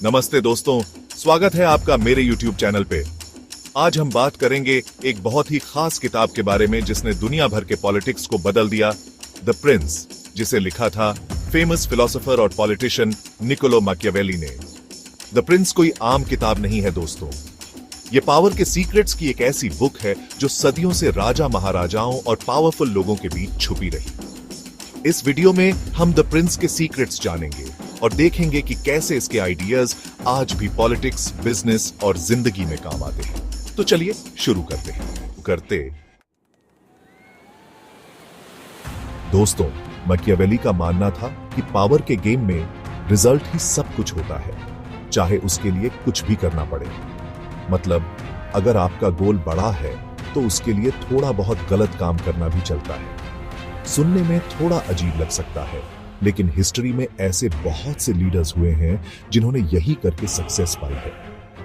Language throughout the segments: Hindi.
नमस्ते दोस्तों, स्वागत है आपका मेरे YouTube चैनल पे। आज हम बात करेंगे एक बहुत ही खास किताब के बारे में जिसने दुनिया भर के पॉलिटिक्स को बदल दिया, द प्रिंस, जिसे लिखा था फेमस फिलोसोफर और पॉलिटिशियन निकोलो मैकियावेली ने। द प्रिंस कोई आम किताब नहीं है दोस्तों, ये पावर के सीक्रेट्स की एक ऐसी बुक है जो सदियों से राजा महाराजाओं और पावरफुल लोगों के बीच छुपी रही। इस वीडियो में हम द प्रिंस के सीक्रेट्स जानेंगे और देखेंगे कि कैसे इसके आइडियाज आज भी पॉलिटिक्स, बिजनेस और जिंदगी में काम आते हैं। तो चलिए शुरू करते दोस्तों, मैकियावेली का मानना था कि पावर के गेम में रिजल्ट ही सब कुछ होता है, चाहे उसके लिए कुछ भी करना पड़े। मतलब अगर आपका गोल बड़ा है तो उसके लिए थोड़ा बहुत गलत काम करना भी चलता है। सुनने में थोड़ा अजीब लग सकता है, लेकिन हिस्ट्री में ऐसे बहुत से लीडर्स हुए हैं जिन्होंने यही करके सक्सेस पाई है।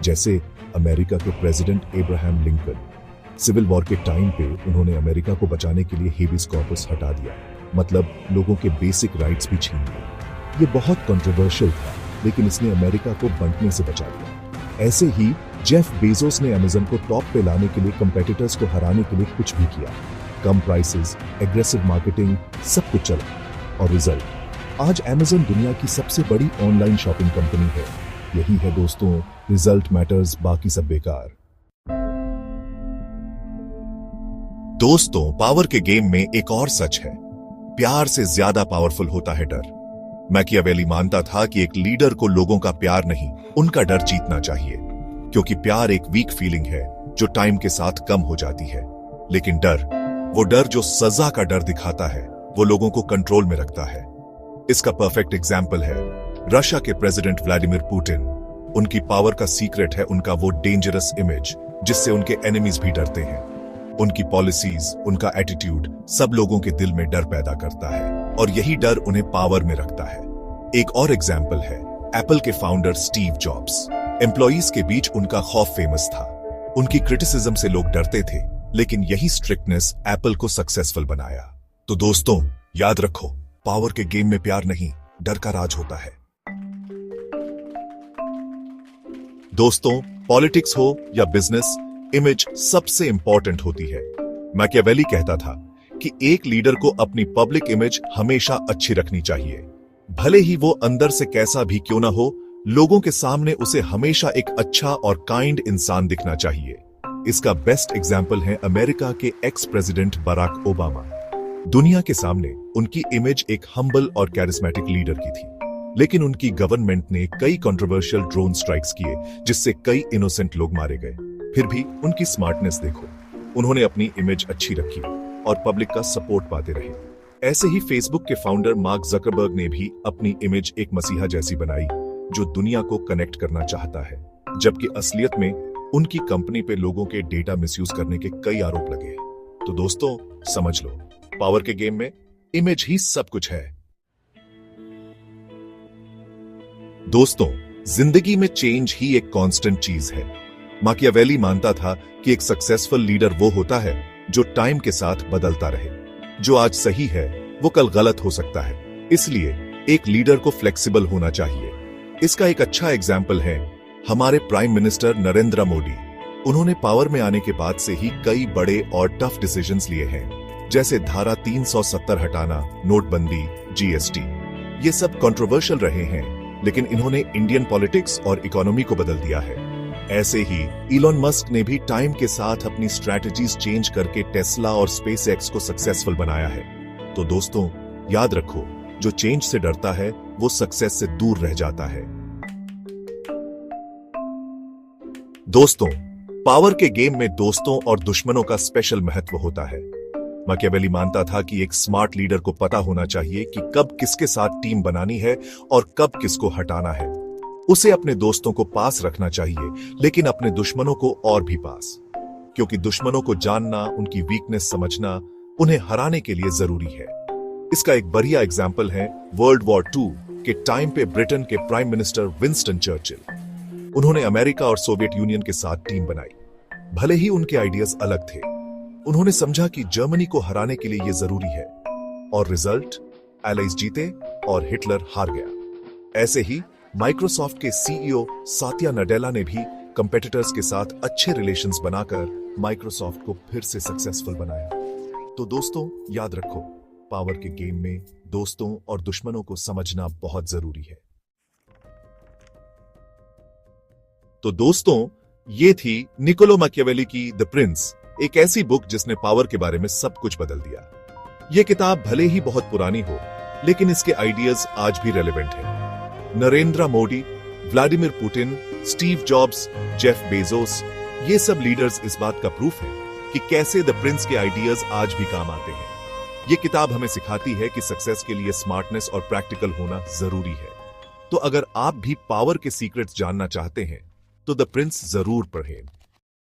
जैसे अमेरिका के president Abraham Lincoln. Civil war के टाइम पे उन्होंने अमेरिका को बचाने के लिए हेबियस कॉर्पस हटा दिया, मतलब लोगों के बेसिक राइट्स भी छीन लिए। ये बहुत कंट्रोवर्शियल था, लेकिन इसने अमेरिका को बंटने से बचा लिया। ऐसे ही जेफ बेजोस ने अमेज़न को टॉप पे लाने के लिए कंपेटिटर्स को हराने के लिए कुछ भी किया। कम प्राइसेस, एग्रेसिव मार्केटिंग, सब कुछ चला। और रिजल्ट, आज अमेज़न दुनिया की सबसे बड़ी ऑनलाइन शॉपिंग कंपनी है। यही है दोस्तों, रिजल्ट मैटर्स, बाकी सब बेकार। दोस्तों, पावर के गेम में एक और सच है, प्यार से ज्यादा पावरफुल होता है डर। मैकियावेली मानता था कि एक लीडर को लोगों का प्यार नहीं, उनका डर जीतना चाहिए, क्योंकि प्यार एक वीक फीलिंग है जो टाइम के साथ कम हो जाती है। लेकिन डर, वो डर जो सजा का डर दिखाता है, वो लोगों को कंट्रोल में रखता है। इसका परफेक्ट एग्जाम्पल है रशिया के प्रेसिडेंट व्लादिमीर पुतिन। उनकी पावर का सीक्रेट है उनका वो डेंजरस इमेज, जिससे उनके एनिमीज भी डरते हैं। उनकी पॉलिसीज, उनका एटीट्यूड सब लोगों के दिल में डर पैदा करता है, और यही डर उन्हें पावर में रखता है। एक और एग्जाम्पल है एप्पल के फाउंडर स्टीव जॉब्स। एम्प्लॉइज के बीच उनका खौफ फेमस था। उनकी क्रिटिसिज्म से लोग डरते थे, लेकिन यही स्ट्रिक्टनेस एप्पल को सक्सेसफुल बनाया। तो दोस्तों, याद रखो, पावर के गेम में प्यार नहीं, डर का राज होता है। दोस्तों, पॉलिटिक्स हो या बिजनेस, इमेज सबसे इंपॉर्टेंट होती है। मैकियावेली कहता था कि एक लीडर को अपनी पब्लिक इमेज हमेशा अच्छी रखनी चाहिए। भले ही वो अंदर से कैसा भी क्यों ना हो, लोगों के सामने उसे हमेशा एक अच्छा और काइंड इंसान दिखना चाहिए। इसका बेस्ट एग्जाम्पल है अमेरिका के एक्स प्रेसिडेंट बराक ओबामा। दुनिया के सामने उनकी इमेज एक हम्बल और कैरिस्मेटिक लीडर की थी, लेकिन उनकी गवर्नमेंट ने कई कंट्रोवर्शियल ड्रोन स्ट्राइक्स किए, जिससे कई इनोसेंट लोग मारे गए। फिर भी उनकी स्मार्टनेस देखो, उन्होंने अपनी इमेज अच्छी रखी और पब्लिक का सपोर्ट पाते रहे। ऐसे ही फेसबुक के फाउंडर मार्क जकरबर्ग ने भी अपनी इमेज एक मसीहा जैसी बनाई, जो दुनिया को कनेक्ट करना चाहता है, जबकि असलियत में उनकी कंपनी पे लोगों के डेटा मिसयूज करने के कई आरोप लगे। तो दोस्तों, समझ लो, पावर के गेम में इमेज ही सब कुछ है। दोस्तों, जिंदगी में चेंज ही एक कांस्टेंट चीज है। मैकियावेली मानता था कि एक सक्सेसफुल लीडर वो होता है जो टाइम के साथ बदलता रहे। जो आज सही है वो कल गलत हो सकता है, इसलिए एक लीडर को फ्लेक्सिबल होना चाहिए। इसका एक अच्छा एग्जाम्पल है हमारे प्राइम मिनिस्टर नरेंद्र मोदी। उन्होंने पावर में आने के बाद से ही कई बड़े और टफ डिसीजंस लिए हैं, जैसे धारा 370 हटाना, नोटबंदी, जीएसटी। ये सब कंट्रोवर्शियल रहे हैं, लेकिन इन्होंने इंडियन पॉलिटिक्स और इकोनॉमी को बदल दिया है। ऐसे ही इलॉन मस्क ने भी टाइम के साथ अपनी स्ट्रैटेजीज चेंज करके टेस्ला और स्पेसएक्स को सक्सेसफुल बनाया है। तो दोस्तों, याद रखो, जो चेंज से डरता है वो सक्सेस से दूर रह जाता है। दोस्तों, पावर के गेम में दोस्तों और दुश्मनों का स्पेशल महत्व होता है। मैकियावेली मानता था कि एक स्मार्ट लीडर को पता होना चाहिए कि कब किसके साथ टीम बनानी है और कब किसको हटाना है। उसे अपने दोस्तों को पास रखना चाहिए, लेकिन अपने दुश्मनों को और भी पास, क्योंकि दुश्मनों को जानना, उनकी वीकनेस समझना, उन्हें हराने के लिए जरूरी है। इसका एक बढ़िया एग्जाम्पल है वर्ल्ड वॉर 2 के टाइम पे ब्रिटेन के प्राइम मिनिस्टर विंस्टन चर्चिल। उन्होंने अमेरिका और सोवियत यूनियन के साथ टीम बनाई। भले ही उनके आइडियाज अलग थे, उन्होंने समझा कि जर्मनी को हराने के लिए यह जरूरी है, और रिजल्ट, एलाइज जीते और हिटलर हार गया। ऐसे ही माइक्रोसॉफ्ट के सीईओ सात्या नडेला ने भी कंपेटिटर्स के साथ अच्छे रिलेशंस बनाकर माइक्रोसॉफ्ट को फिर से सक्सेसफुल बनाया। तो दोस्तों याद रखो, पावर के गेम में दोस्तों और दुश्मनों को समझना बहुत जरूरी है। तो दोस्तों ये थी निकोलो मैकियावेली की द प्रिंस, एक ऐसी बुक जिसने पावर के बारे में सब कुछ बदल दिया। यह किताब भले ही बहुत पुरानी हो, लेकिन इसके आइडियाज आज भी रेलेवेंट हैं। Narendra Modi, Vladimir Putin, Steve jobs, Jeff Bezos, ये सब लीडर्स इस बात का प्रूफ है कि कैसे द प्रिंस के आइडियाज आज भी काम आते हैं। ये किताब हमें सिखाती है कि सक्सेस के लिए स्मार्टनेस और प्रैक्टिकल होना जरूरी है। तो अगर आप भी पावर के सीक्रेट्स जानना चाहते हैं तो द प्रिंस जरूर पढ़ें।